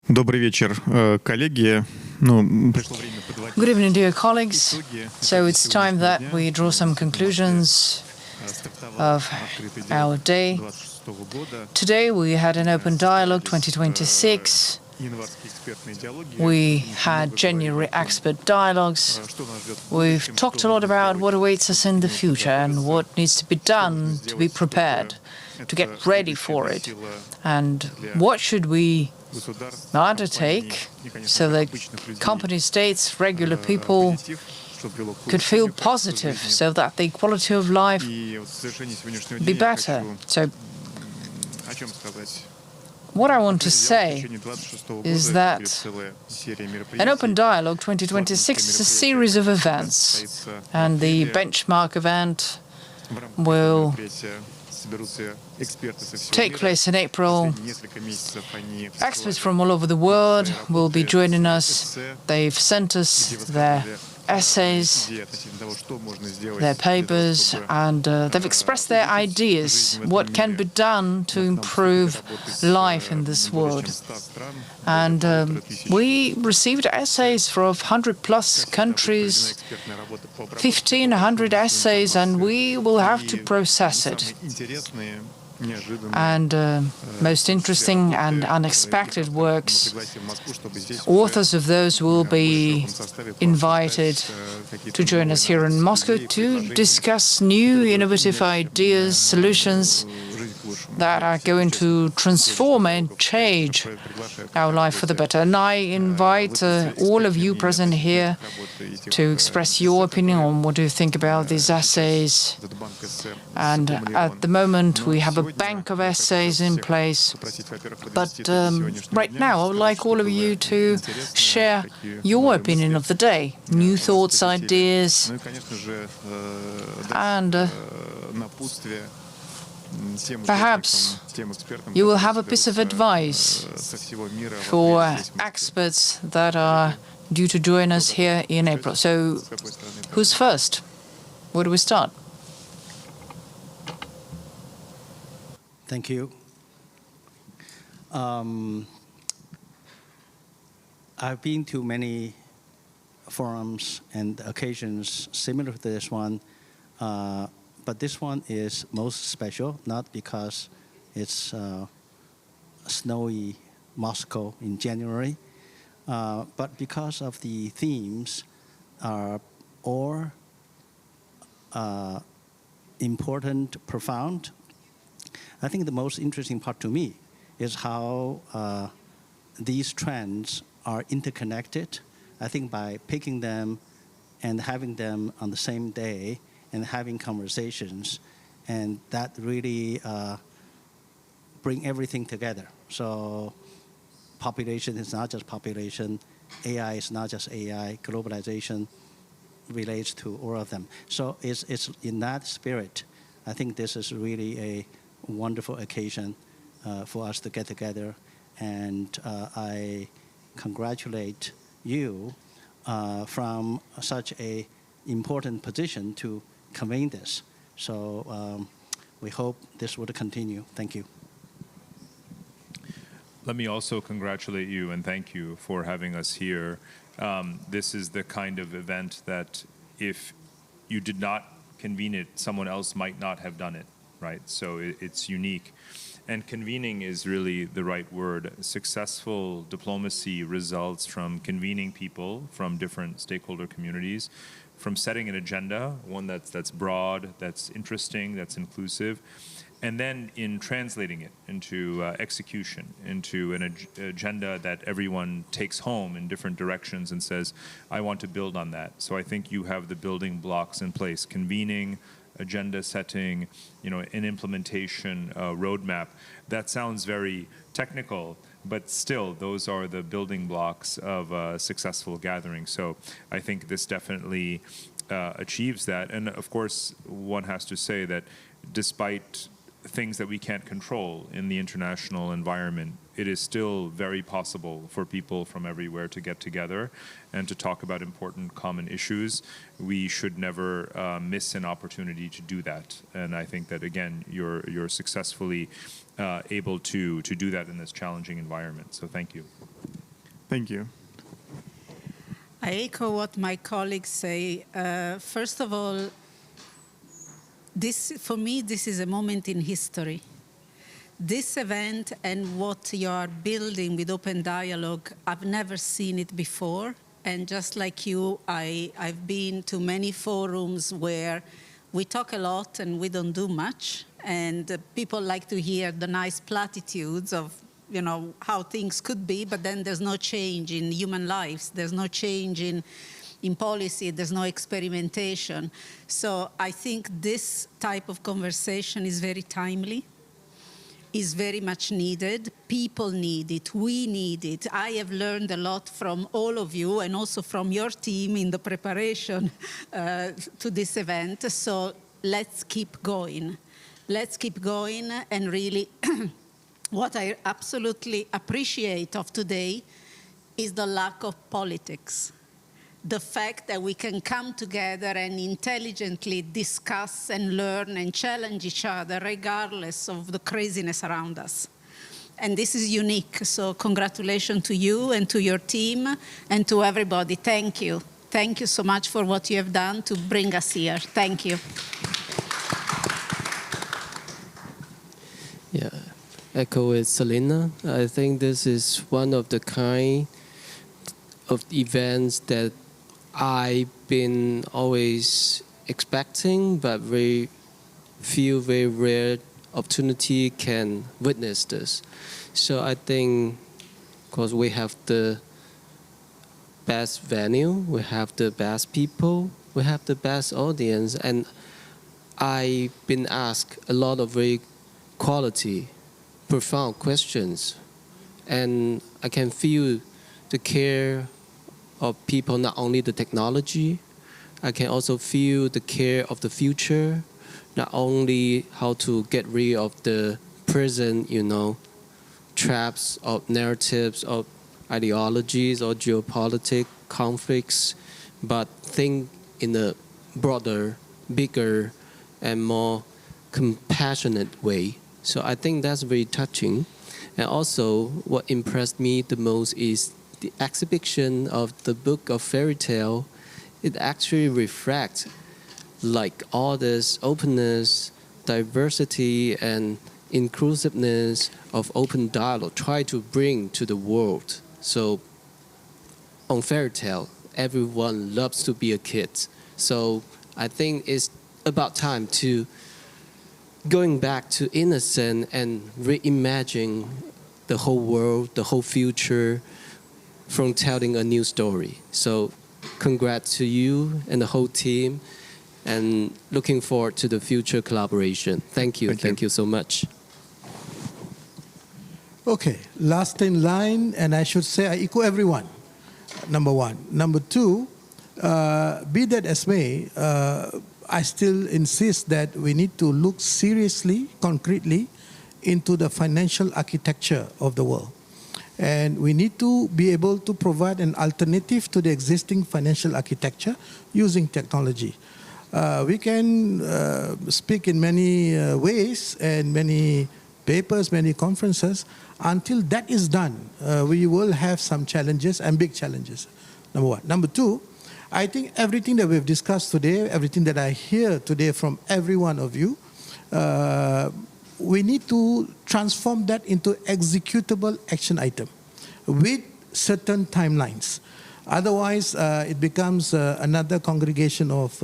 Добрый вечер, коллеги. Пришло время подводить Good evening, dear colleagues. итоги So it's time that we draw some conclusions of our day. 26 года. Today we had an open dialogue 2026. Январские экспертные диалоги. We had January expert dialogues. Что нас ждет в We've будущем, talked a что lot нужно about сделать, what awaits us in the future and what needs to be done to be prepared, to get ready for it, and what should we государств, undertake компаний и, конечно, so that обычных людей, companies, states, regular people позитив, чтобы вело к could feel улучшению качества positive жизни. so that the quality of life И вот в завершении сегодняшнего be дня я better. хочу So о чем сказать. what I want to В say течение 26 is года that будет целая серия an open мероприятий. dialogue 2026 is a series of events, and the benchmark event В рамках will мероприятия соберутся эксперты со всего take мира. place in April. Последние несколько месяцев они Experts from all over the world will be joining us. They've sent us their essays, идеи относительно того, что можно сделать their для того, papers, чтобы and they've expressed their ideas, what can be done to improve life in this world. And we received essays from 100+ countries, 1,500 essays, and we will have to process it. And most interesting and unexpected works, authors of those will be invited to join us here in Moscow to discuss new innovative ideas, solutions that are going to transform and change our life for the better. And I invite all of you present here to express your opinion on what you think about these essays. And at the moment, we have a bank of essays in place. But right now, I would like all of you to share your opinion of the day, new thoughts, ideas, and perhaps you will have a piece of advice for experts that are due to join us here in April. So, who's first? Where do we start? Thank you. I've been to many forums and occasions similar to this one, but this one is most special, not because it's snowy Moscow in January, but because of the themes are all important, profound. I think the most interesting part to me is how these trends are interconnected. I think by picking them and having them on the same day and having conversations, and that really bring everything together. So population is not just population, AI is not just AI, globalization relates to all of them. So it's in that spirit, I think this is really a wonderful occasion for us to get together, and I congratulate you from such a important position to convey this. So we hope this would continue. Thank you. Let me also congratulate you and thank you for having us here. This is the kind of event that if you did not convene it, someone else might not have done it, right? So it's unique. And convening is really the right word. Successful diplomacy results from convening people from different stakeholder communities, from setting an agenda, one that's broad, that's interesting, that's inclusive, and then in translating it into execution, into an agenda that everyone takes home in different directions and says, I want to build on that. So I think you have the building blocks in place: convening, agenda setting, an implementation roadmap. That sounds very technical, but still, those are the building blocks of a successful gathering. So I think this definitely achieves that. And of course, one has to say that despite things that we can't control in the international environment, it is still very possible for people from everywhere to get together and to talk about important common issues. We should never miss an opportunity to do that. And I think that, again, you're successfully able to do that in this challenging environment. So thank you. Thank you. I echo what my colleagues say. First of all, for me, this is a moment in history. This event and what you are building with Open Dialogue, I've never seen it before. And just like you, I've been to many forums where we talk a lot and we don't do much. And people like to hear the nice platitudes of how things could be, but then there's no change in human lives. There's no change in policy. There's no experimentation. So I think this type of conversation is very timely, is very much needed. People need it. We need it. I have learned a lot from all of you and also from your team in the preparation to this event. So let's keep going. Let's keep going and really what I absolutely appreciate of today is the lack of politics. The fact that we can come together and intelligently discuss and learn and challenge each other regardless of the craziness around us. And this is unique. So congratulations to you and to your team and to everybody. Thank you. Thank you so much for what you have done to bring us here. Thank you. Yeah. Echo with Selena. I think this is one of the kind of events that I've been always expecting, but very rare opportunity can witness this. So I think because we have the best venue, we have the best people, we have the best audience, and I've been asked a lot of very quality, profound questions, and I can feel the care of people, not only the technology, I can also feel the care of the future, not only how to get rid of the present, traps of narratives of ideologies or geopolitical conflicts, but think in a broader, bigger, and more compassionate way. So I think that's very touching. And also, what impressed me the most is the exhibition of the book of fairy tale. It actually reflects all this openness, diversity, and inclusiveness of open dialogue, try to bring to the world. So on fairy tale, everyone loves to be a kid. So I think it's about time to going back to innocent and reimagine the whole world, the whole future from telling a new story. So congrats to you and the whole team, and looking forward to the future collaboration. Thank you. Thank you so much. Okay, last in line, and I should say I echo everyone, number one. Number two, be that as may, I still insist that we need to look seriously, concretely, into the financial architecture of the world. And we need to be able to provide an alternative to the existing financial architecture using technology. We can speak in many ways and many papers, many conferences. Until that is done, we will have some challenges and big challenges, number one. Number two, I think everything that we've discussed today, everything that I hear today from every one of you, we need to transform that into executable action item with certain timelines. Otherwise, it becomes another congregation of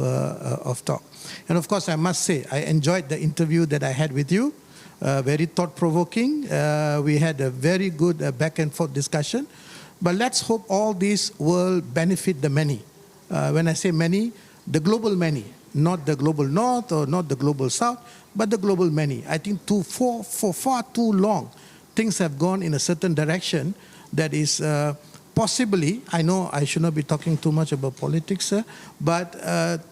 talk. And of course, I must say, I enjoyed the interview that I had with you. Very thought-provoking. We had a very good back and forth discussion. But let's hope all this will benefit the many. When I say many, the global many, not the global north or not the global south, but the global many. I think for far too long, things have gone in a certain direction that is possibly, I know I should not be talking too much about politics, but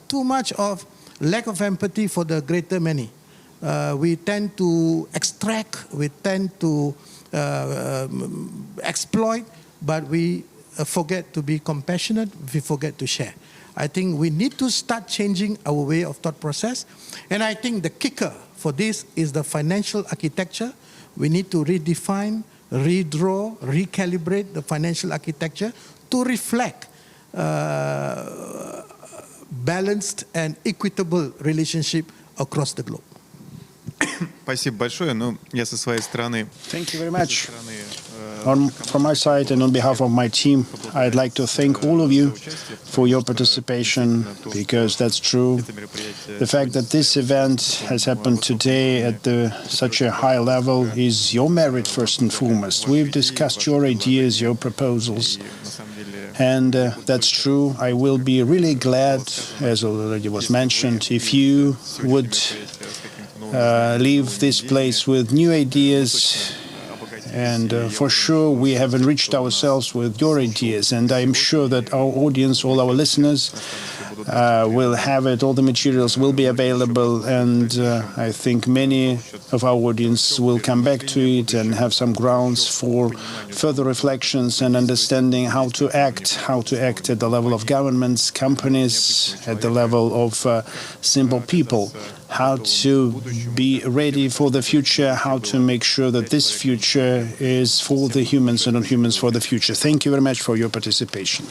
too much of lack of empathy for the greater many. We tend to extract, we tend to exploit, but we forget to be compassionate, we forget to share. I think we need to start changing our way of thought process. And I think the kicker for this is the financial architecture. We need to redefine, redraw, recalibrate the financial architecture to reflect balanced and equitable relationship across the globe. Спасибо большое. Ну, я со своей стороны... Thank you very much. From my side and on behalf of my team, I'd like to thank all of you for your participation, because that's true. The fact that this event has happened today at such a high level is your merit, first and foremost. We've discussed your ideas, your proposals, and that's true. I will be really glad, as already was mentioned, if you would leave this place with new ideas. And for sure, we have enriched ourselves with your ideas. And I'm sure that our audience, all our listeners, will have it. All the materials will be available. And I think many of our audience will come back to it and have some grounds for further reflections and understanding how to act at the level of governments, companies, at the level of simple people, how to be ready for the future, how to make sure that this future is for the humans and non-humans for the future. Thank you very much for your participation.